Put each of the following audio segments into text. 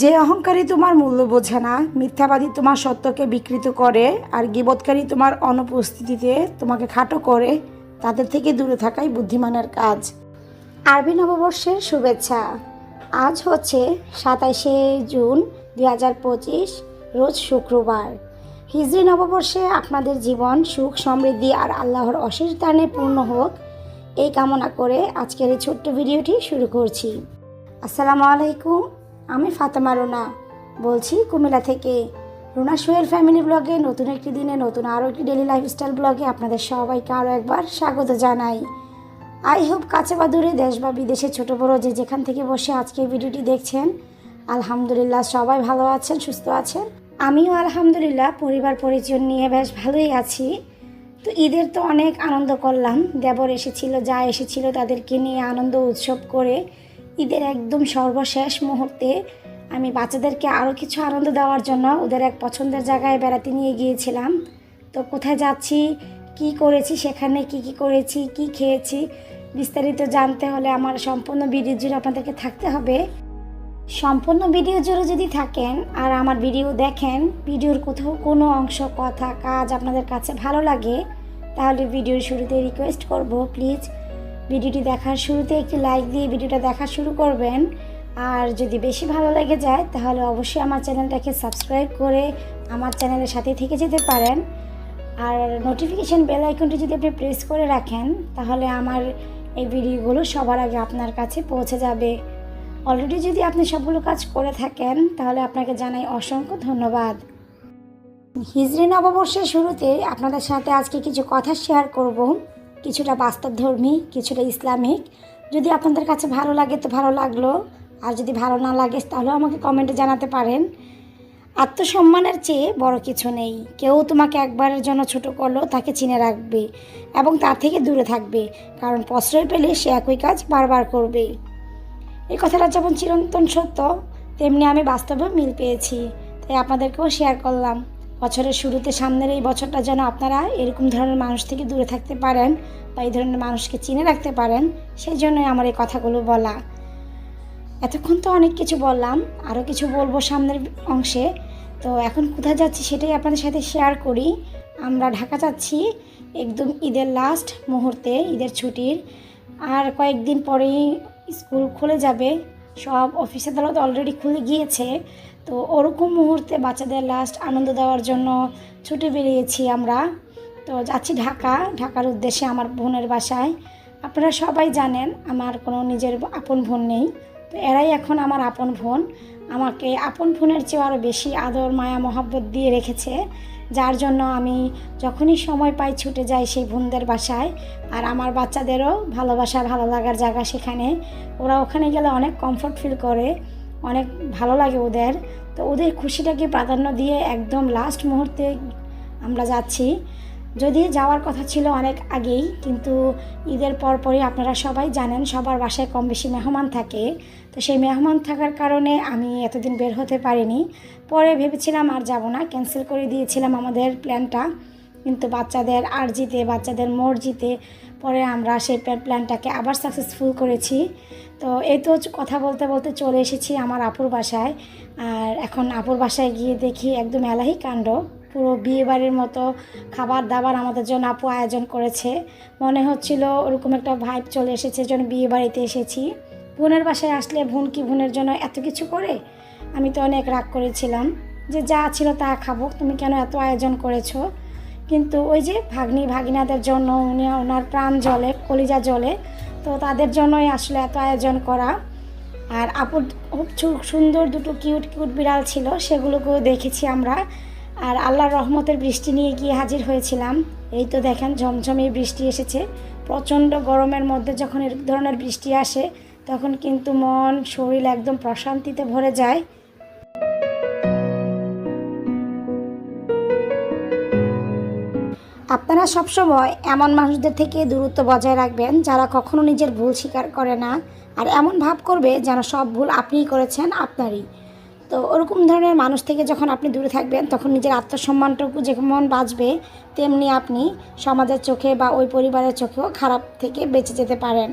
যে অহংকারী তোমার মূল্য বোঝে না, মিথ্যাবাদী তোমার সত্যকে বিকৃত করে, আর গীবতকারী তোমার অনুপস্থিতিতে তোমাকে খাটো করে, তাদের থেকে দূরে থাকাই বুদ্ধিমানের কাজ। আরবি নববর্ষের শুভেচ্ছা। আজ হচ্ছে 27শে জুন 2025, রোজ শুক্রবার। হিজরি নববর্ষে আপনাদের জীবন সুখ সমৃদ্ধি আর আল্লাহর অশেষ দানে পূর্ণ হোক, এই কামনা করে আজকের এই ছোট্ট ভিডিওটি শুরু করছি। আসসালামু আলাইকুম, আমি ফাতেমা রুনা বলছি কুমিল্লা থেকে। রুনা সোহেল ফ্যামিলি ব্লগে নতুন একটি দিনে নতুন আরও একটি ডেলি লাইফস্টাইল ব্লগে আপনাদের সবাইকে আরও একবার স্বাগত জানাই। আই হোপ কাছে বা দূরে, দেশ বা বিদেশে, ছোট বড় যে যেখান থেকে বসে আজকে ভিডিওটি দেখছেন, আলহামদুলিল্লাহ সবাই ভালো আছেন, সুস্থ আছেন। আমিও আলহামদুলিল্লাহ পরিবার পরিজন নিয়ে বেশ ভালোই আছি। তো ঈদের তো অনেক আনন্দ করলাম, দেবর এসেছিল, যা এসেছিল তাদেরকে নিয়ে আনন্দ উৎসব করে ঈদের একদম সর্বশেষ মুহূর্তে আমি বাচ্চাদেরকে আরও কিছু আনন্দ দেওয়ার জন্য ওদের এক পছন্দের জায়গায় বেড়াতে নিয়ে গিয়েছিলাম। তো কোথায় যাচ্ছি, কি করেছি, সেখানে কি করেছি, কি খেয়েছি, বিস্তারিত জানতে হলে আমার সম্পূর্ণ ভিডিও জুড়ে আপনাদেরকে থাকতে হবে। সম্পূর্ণ ভিডিও জুড়ে যদি থাকেন আর আমার ভিডিও দেখেন, ভিডিওর কোথাও কোনো অংশ, কথা, কাজ আপনাদের কাছে ভালো লাগে, তাহলে ভিডিওর শুরুতে রিকোয়েস্ট করব, প্লিজ ভিডিওটি দেখার শুরুতে একটি লাইক দিয়ে ভিডিওটা দেখা শুরু করবেন। আর যদি বেশি ভালো লেগে যায় তাহলে অবশ্যই আমার চ্যানেলটাকে সাবস্ক্রাইব করে আমার চ্যানেলের সাথে থেকে যেতে পারেন। আর নোটিফিকেশান বেল আইকনটি যদি আপনি প্রেস করে রাখেন তাহলে আমার এই ভিডিওগুলো সবার আগে আপনার কাছে পৌঁছে যাবে। অলরেডি যদি আপনি সবগুলো কাজ করে থাকেন তাহলে আপনাকে জানাই অসংখ্য ধন্যবাদ। হিজরি নববর্ষের শুরুতে আপনাদের সাথে আজকে কিছু কথা শেয়ার করব, কিছুটা বাস্তবধর্মী, কিছুটা ইসলামিক। যদি আপনাদের কাছে ভালো লাগে তো ভালো লাগলো, আর যদি ভালো না লাগে তাহলেও আমাকে কমেন্টে জানাতে পারেন। আত্মসম্মানের চেয়ে বড় কিছু নেই। কেউ তোমাকে একবারের জন্য ছোট করলো তাকে চিনে রাখবে এবং তার থেকে দূরে থাকবে, কারণ প্রশ্রয় পেলে সে একই কাজ বারবার করবে। এই কথাটা যেমন চিরন্তন সত্য, তেমনি আমি বাস্তবেও মিল পেয়েছি, তাই আপনাদেরকেও শেয়ার করলাম। বছরের শুরুতে সামনের এই বছরটা যেন আপনারা এরকম ধরনের মানুষ থেকে দূরে থাকতে পারেন বা এই ধরনের মানুষকে চিনে রাখতে পারেন, সেই জন্যই আমার এই কথাগুলো বলা। এতক্ষণ তো অনেক কিছু বললাম, আরও কিছু বলবো সামনের অংশে। তো এখন কোথায় যাচ্ছি সেটাই আপনাদের সাথে শেয়ার করি। আমরা ঢাকা যাচ্ছি একদম ঈদের লাস্ট মুহূর্তে, ঈদের ছুটির আর কয়েকদিন পরেই স্কুল খুলে যাবে, সব অফিস আদালত অলরেডি খুলে গিয়েছে। তো ওরকম মুহূর্তে বাচ্চাদের লাস্ট আনন্দ দেওয়ার জন্য ছুটে বেরিয়েছি আমরা। তো যাচ্ছি ঢাকার উদ্দেশ্যে আমার বোনের বাসায়। আপনারা সবাই জানেন আমার কোনো নিজের আপন বোন নেই, তো এরাই এখন আমার আপন বোন। আমাকে আপন বোনের চেয়েও আরও বেশি আদর মায়া মহব্বত দিয়ে রেখেছে, যার জন্য আমি যখনই সময় পাই ছুটে যাই সেই বোনদের বাসায়। আর আমার বাচ্চাদেরও ভালোবাসা, ভালো লাগার জায়গা সেখানে। ওরা ওখানে গেলে অনেক কমফোর্ট ফিল করে, অনেক ভালো লাগে ওদের। তো ওদের খুশিটাকে প্রাধান্য দিয়ে একদম লাস্ট মুহূর্তে আমরা যাচ্ছি। যদি যাওয়ার কথা ছিল অনেক আগেই, কিন্তু ঈদের পরপরই আপনারা সবাই জানেন সবার বাসায় কম বেশি মেহমান থাকে। তো সেই মেহমান থাকার কারণে আমি এতদিন বের হতে পারিনি। পরে ভেবেছিলাম আর যাব না, ক্যান্সেল করে দিয়েছিলাম আমাদের প্ল্যানটা। কিন্তু বাচ্চাদের আর্জিতে, বাচ্চাদের মর্জিতে পরে আমরা সেই প্ল্যানটাকে আবার সাকসেসফুল করেছি। তো এই তো কথা বলতে বলতে চলে এসেছি আমার আপুর বাসায়। আর এখন আপুর বাসায় গিয়ে দেখি একদম এলাহি কাণ্ড, পুরো বিয়েবাড়ির মতো খাবার দাবার আমাদের জন্য আপু আয়োজন করেছে। মনে হচ্ছিল ওরকম একটা ভাইব চলে এসেছে যেন বিয়ে বাড়িতে এসেছি। বোনের বাসায় আসলে বোন কি বোনের জন্য এত কিছু করে? আমি তো অনেক রাগ করেছিলাম যে যা ছিল তা খাবো, তুমি কেন এত আয়োজন করেছো? কিন্তু ওই যে ভাগিনাদের জন্য ওনার প্রাণ জ্বলে, কলিজা জ্বলে, তো তাদের জন্যই আসলে এত আয়োজন করা। আর আপুর খুব সুন্দর দুটো কিউট বিড়াল ছিল, সেগুলোকেও দেখেছি আমরা। আর আল্লাহর রহমতের বৃষ্টি নিয়ে গিয়ে হাজির হয়েছিলাম। এই তো দেখেন ঝমঝমে বৃষ্টি এসেছে। প্রচণ্ড গরমের মধ্যে যখন এর ধরনের বৃষ্টি আসে তখন কিন্তু মন শরীর একদম প্রশান্তিতে ভরে যায়। আপনারা সবসময় এমন মানুষদের থেকে দূরত্ব বজায় রাখবেন যারা কখনো নিজের ভুল স্বীকার করে না, আর এমন ভাব করবে যেন সব ভুল আপনিই করেছেন, আপনারই। তো ওরকম ধরনের মানুষ থেকে যখন আপনি দূরে থাকবেন তখন নিজের আত্মসম্মানটুকু যেমন বাঁচবে, তেমনি আপনি সমাজের চোখে বা ওই পরিবারের চোখেও খারাপ থেকে বেঁচে যেতে পারেন।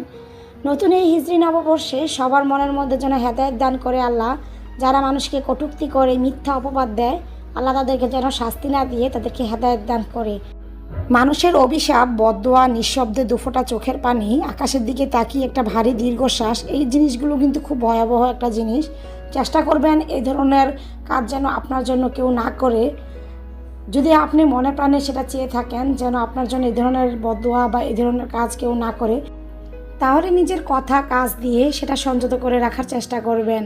নতুন এই হিজরি নববর্ষে সবার মনের মধ্যে যেন হেদায়েত দান করে আল্লাহ, যারা মানুষকে কটূক্তি করে, মিথ্যা অপবাদ দেয়, আল্লাহ তাদেরকে যেন শাস্তি না দিয়ে তাদেরকে হেদায়েত দান করে। মানুষের অভিশাপ, বদদোয়া, নিঃশব্দে দুফোঁটা চোখের পানি, আকাশের দিকে তাকিয়ে একটা ভারী দীর্ঘশ্বাস, এই জিনিসগুলো কিন্তু খুব ভয়াবহ একটা জিনিস। চেষ্টা করবেন এই ধরনের কাজ যেন আপনার জন্য কেউ না করে। যদি আপনি মনে প্রাণে সেটা চেয়ে থাকেন যেন আপনার জন্য এই ধরনের বদদোয়া বা এই ধরনের কাজ কেউ না করে, তাহলে নিজের কথা কাজ দিয়ে সেটা সংযত করে রাখার চেষ্টা করবেন।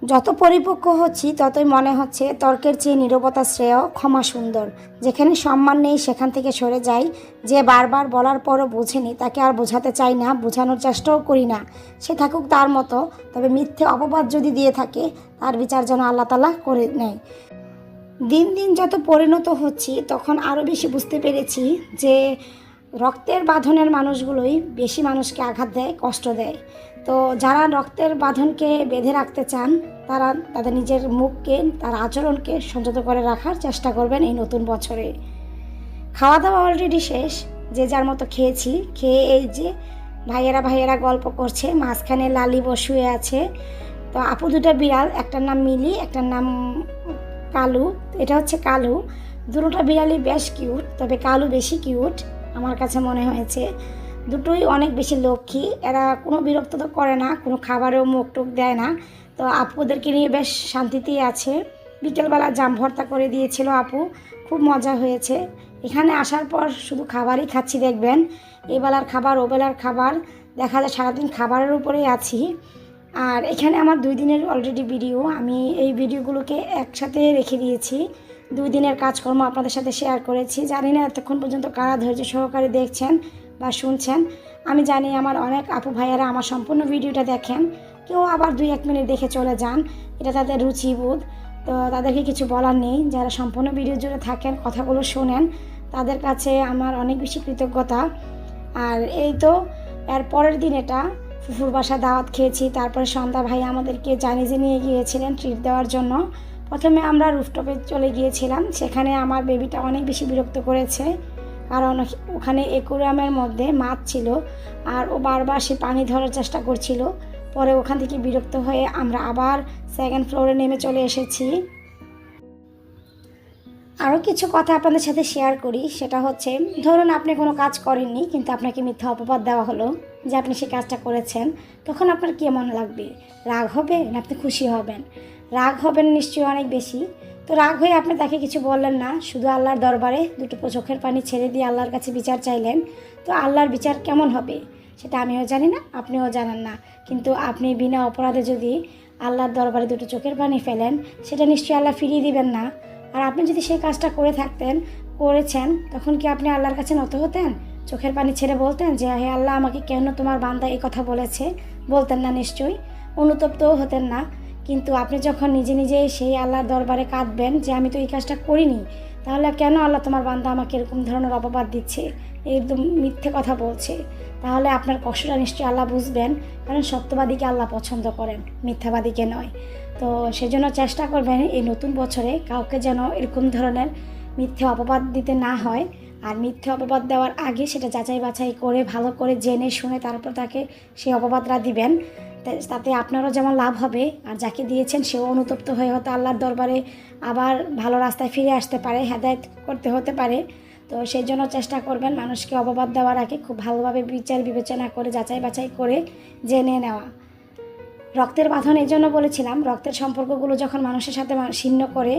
যত পরিপক্ক হচ্ছি ততই মনে হচ্ছে তর্কের চেয়ে নীরবতা শ্রেয়, ক্ষমা সুন্দর। যেখানে সম্মান নেই সেখান থেকে সরে যাই। যে বারবার বলার পরও বোঝেনি তাকে আর বোঝাতে চাই না, বোঝানোর চেষ্টাও করি না। সে থাকুক তার মতো, তবে মিথ্যে অপবাদ যদি দিয়ে থাকে তার বিচার যেন আল্লাহ তাআলা করে নেয়। দিন দিন যত পরিণত হচ্ছি তখন আরও বেশি বুঝতে পেরেছি যে রক্তের বাঁধনের মানুষগুলোই বেশি মানুষকে আঘাত দেয়, কষ্ট দেয়। তো যারা রক্তের বাঁধনকে বেঁধে রাখতে চান তারা তাদের নিজের মুখকে, তার আচরণকে সংযত করে রাখার চেষ্টা করবেন এই নতুন বছরে। খাওয়া দাওয়া অলরেডি শেষ, যে যার মতো খেয়েছি। খেয়ে এই যে ভাইয়েরা গল্প করছে, মাঝখানে লালি শুয়ে আছে। তো আপু দুটো বিড়াল, একটার নাম মিলি, একটার নাম কালু। এটা হচ্ছে কালু। দুটোটা বিড়ালই বেশ কিউট, তবে কালু বেশি কিউট আমার কাছে মনে হয়েছে। দুটোই অনেক বেশি লক্ষ্মী। এরা কোনো বিরক্ত তো করে না, কোনো খাবারেও মুখ টুক দেয় না। তো আপুদেরকে নিয়ে বেশ শান্তিতেই আছে। বিকেলবেলা জাম ভর্তা করে দিয়েছিল আপু, খুব মজা হয়েছে। এখানে আসার পর শুধু খাবারই খাচ্ছি দেখবেন, এবেলার খাবার ওবেলার খাবার, দেখা যায় সারাদিন খাবারের উপরেই আছি। আর এখানে আমার 2 দিনের অলরেডি ভিডিও, আমি এই ভিডিওগুলোকে একসাথে রেখে দিয়েছি। 2 দিনের কাজকর্ম আপনাদের সাথে শেয়ার করেছি। জানি না এতক্ষণ পর্যন্ত কারা ধৈর্য সহকারে দেখছেন বা শুনছেন। আমি জানি আমার অনেক আপু ভাইয়ারা আমার সম্পূর্ণ ভিডিওটা দেখেন, কেউ আবার 2-1 মিনিট দেখে চলে যান, এটা তাদের রুচিবোধ। তো তাদেরকে কিছু বলার নেই। যারা সম্পূর্ণ ভিডিও জুড়ে থাকেন, কথাগুলো শোনেন, তাদের কাছে আমার অনেক বেশি কৃতজ্ঞতা। আর এই তো এর পরের দিন এটা ফুফুর বাসা দাওয়াত খেয়েছি। তারপরে সন্ধ্যা ভাই আমাদেরকে চাইনিজে নিয়ে গিয়েছিলেন ট্রিট দেওয়ার জন্য। প্রথমে আমরা রুফটপে চলে গিয়েছিলাম, সেখানে আমার বেবিটা অনেক বেশি বিরক্ত করেছে, কারণ ওখানে অ্যাকুয়ারিয়ামের মধ্যে মাছ ছিল আর ও বারবার সে পানি ধরার চেষ্টা করছিল। পরে ওখান থেকে বিরক্ত হয়ে আমরা আবার 2nd ফ্লোরে নেমে চলে এসেছি। আরও কিছু কথা আপনাদের সাথে শেয়ার করি, সেটা হচ্ছে ধরুন আপনি কোনো কাজ করেননি কিন্তু আপনাকে মিথ্যা অপবাদ দেওয়া হলো যে আপনি সেই কাজটা করেছেন, তখন আপনার কেমন লাগবে? রাগ হবে না আপনি খুশি হবেন? রাগ হবেন নিশ্চয়ই অনেক বেশি। তো রাগ হয়ে আপনি তাকে কিছু বললেন না, শুধু আল্লাহর দরবারে দুটো চোখের পানি ছেড়ে দিয়ে আল্লাহর কাছে বিচার চাইলেন। তো আল্লাহর বিচার কেমন হবে সেটা আমিও জানি না, আপনিও জানেন না, কিন্তু আপনি বিনা অপরাধে যদি আল্লাহর দরবারে দুটো চোখের পানি ফেলেন, সেটা নিশ্চয়ই আল্লাহ ফিরিয়ে দিবেন না। আর আপনি যদি সেই কাজটা করেছেন, তখন কি আপনি আল্লাহর কাছে নত হতেন? চোখের পানি ছেড়ে বলতেন যে হে আল্লাহ, আমাকে কেন তোমার বান্দা এই কথা বলেছে? বলতেন না নিশ্চয়ই, অনুতপ্তও হতেন না। কিন্তু আপনি যখন নিজে নিজেই সেই আল্লাহর দরবারে কাঁদবেন যে আমি তো এই কাজটা করিনি, তাহলে কেন আল্লাহ তোমার বান্দা আমাকে এরকম ধরনের অপবাদ দিচ্ছে, একদম মিথ্যে কথা বলছে, তাহলে আপনার কষ্টটা নিশ্চয়ই আল্লাহ বুঝবেন। কারণ সত্যবাদীকে আল্লাহ পছন্দ করেন, মিথ্যাবাদীকে নয়। তো সেজন্য চেষ্টা করবেন এই নতুন বছরে কাউকে যেন এরকম ধরনের মিথ্যে অপবাদ দিতে না হয়। আর মিথ্যে অপবাদ দেওয়ার আগে সেটা যাচাই বাছাই করে ভালো করে জেনে শুনে তারপর তাকে সেই অপবাদটা দিবেন। তাতে আপনারও যেমন লাভ হবে, আর যাকে দিয়েছেন সেও অনুতপ্ত হয়ে হয়তো আল্লাহর দরবারে আবার ভালো রাস্তায় ফিরে আসতে পারে, হেদায়েত করতে হতে পারে। তো সেই জন্য চেষ্টা করবেন মানুষকে অপবাদ দেওয়ার আগে খুব ভালোভাবে বিচার বিবেচনা করে যাচাই বাছাই করে জেনে নেওয়া। রক্তের বাঁধন এই জন্য বলেছিলাম, রক্তের সম্পর্কগুলো যখন মানুষের সাথে ছিন্ন করে,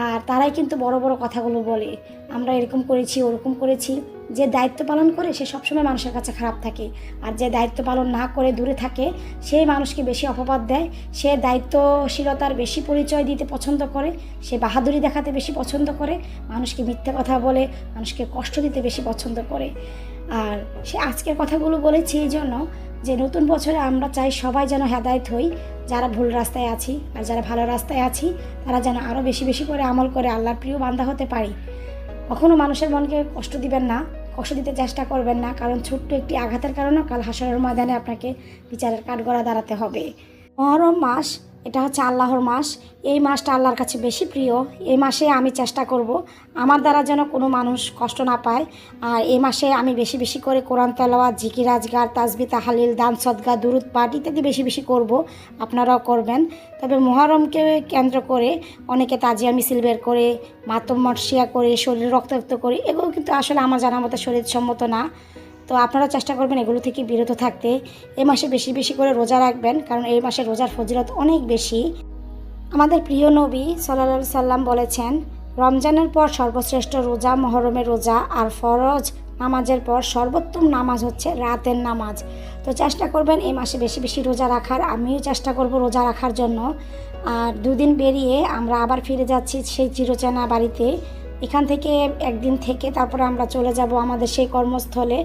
আর তারাই কিন্তু বড় বড় কথাগুলো বলে, আমরা এরকম করেছি ওরকম করেছি। যে দায়িত্ব পালন করে সে সবসময় মানুষের কাছে খারাপ থাকে, আর যে দায়িত্ব পালন না করে দূরে থাকে সেই মানুষকে বেশি অপবাদ দেয়। সে দায়িত্বশীলতার বেশি পরিচয় দিতে পছন্দ করে, সে বাহাদুরি দেখাতে বেশি পছন্দ করে, মানুষকে মিথ্যে কথা বলে মানুষকে কষ্ট দিতে বেশি পছন্দ করে। আর সে আজকের কথাগুলো বলেছি এই জন্য যে নতুন বছরে আমরা চাই সবাই যেন হেদায়েত হই, যারা ভুল রাস্তায় আছি আর যারা ভালো রাস্তায় আছি তারা যেন আরও বেশি বেশি করে আমল করে আল্লাহর প্রিয় বান্দা হতে পারি। কখনো মানুষের মনকে কষ্ট দিবেন না, কষ্ট দিতে চেষ্টা করবেন না, কারণ ছোট্ট একটি আঘাতের কারণে কাল হাসরের ময়দানে আপনাকে বিচারের কাঠগড়া দাঁড়াতে হবে। মহরম মাস এটা হচ্ছে আল্লাহর মাস। এই মাসটা আল্লাহর কাছে বেশি প্রিয়। এই মাসে আমি চেষ্টা করব আমার দ্বারা যেন কোনো মানুষ কষ্ট না পায়। আর এই মাসে আমি বেশি বেশি করে কোরআন তেলাওয়াত, জিকির আজগার, তাসবিহ তাহলিল, দান সদকা, দুরুদ পাঠ ইত্যাদি বেশি বেশি করব। আপনারাও করবেন। তবে মুহররমকে কেন্দ্র করে অনেকে তাজিয়া মিছিল বের করে, মাতম মর্শিয়া করে, শরীর রক্তাক্ত করে, এগুলো কিন্তু আসলে আমার জানার মতো শরীরসম্মত না। তো আপনারা চেষ্টা করবেন এগুলো থেকে বিরত থাকতে। এই মাসে বেশি বেশি করে রোজা রাখবেন, কারণ এই মাসে রোজার ফজিলত অনেক বেশি। আমাদের প্রিয় নবী সাল্লাল্লাহু আলাইহি সাল্লাম বলেছেন, রমজানের পর সর্বশ্রেষ্ঠ রোজা মহরমের রোজা, আর ফরজ নামাজের পর সর্বোত্তম নামাজ হচ্ছে রাতের নামাজ। তো চেষ্টা করবেন এই মাসে বেশি বেশি রোজা রাখার। আমিও চেষ্টা করব রোজা রাখার জন্য। আর দুদিন বেরিয়ে আমরা আবার ফিরে যাচ্ছি সেই চিরচেনা বাড়িতে। এখান থেকে একদিন থেকে তারপরে আমরা চলে যাব আমাদের সেই কর্মস্থলে,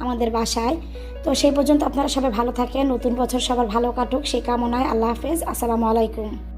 আমাদের বাসায়। তো সেই পর্যন্ত আপনারা সবাই ভালো থাকেন, নতুন বছর সবার ভালো কাটুক সেই কামনায়। আল্লাহ হাফেজ, আসসালামু আলাইকুম।